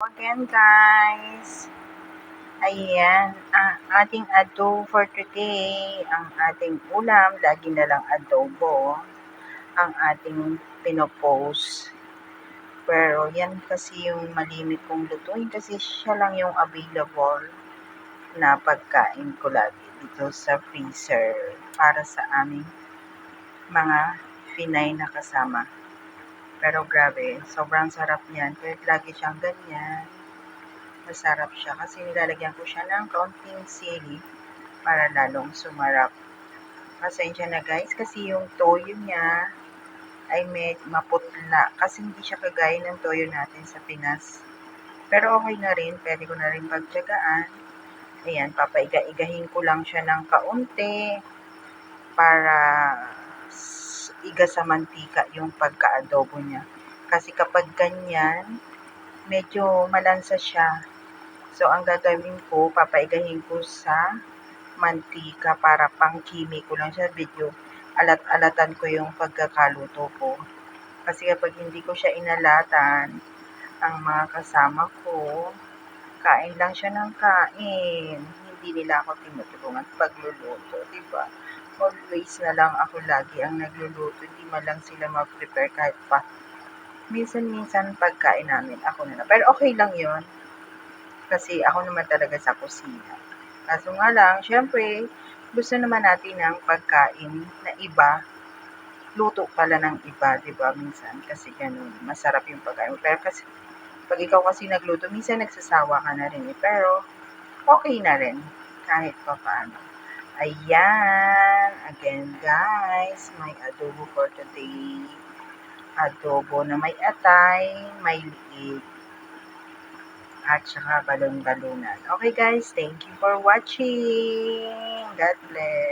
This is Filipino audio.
again, guys. Ayan, ang ating adobo for today. Ang ating ulam, lagi na lang adobo. Ang ating pinopost. Pero yan kasi yung malimit kong lutuin kasi siya lang yung available na pagkain ko lagi dito sa freezer para sa aming mga Pinay na kasama. Pero grabe, sobrang sarap niyan. Kahit lagi siyang ganyan, masarap siya kasi nilalagyan ko siya ng kaunting sili para lalong sumarap. Pasensya na guys kasi yung toyo niya ay maputla kasi hindi siya kagaya ng toyo natin sa Pinas. Pero okay na rin, pwede ko na rin pagtiyagaan. Ayan, papaiga-igahin ko lang siya ng kaunti para iga sa mantika yung pagka-adobo niya. Kasi kapag ganyan, medyo malansa siya. So, ang gagawin ko, papaigahin ko sa mantika para pang-kimi ko lang siya. Video, alat-alatan ko yung pagkakaluto ko. Kasi kapag hindi ko siya inalatan, ang mga kasama ko, kain lang siya ng kain. Hindi nila ako tinutulungan pagluluto, diba? Always na lang ako lagi ang nagluluto. Hindi man lang sila mag-prepare kahit pa. Minsan-minsan pagkain namin, ako na lang. Pero okay lang yon kasi ako naman talaga sa kusina. Kaso nga lang, syempre, gusto naman natin ng pagkain na iba. Luto pala ng iba, diba? Minsan, kasi ganun, masarap yung pagkain. Pero kasi, pag ikaw kasi nagluto, minsan nagsasawa ka na rin eh. Pero, okay na rin, kahit pa paano. Ayan, again guys, may adobo for today. Adobo na may atay, may liig, at saka balon-balunan. Okay guys, thank you for watching. God bless.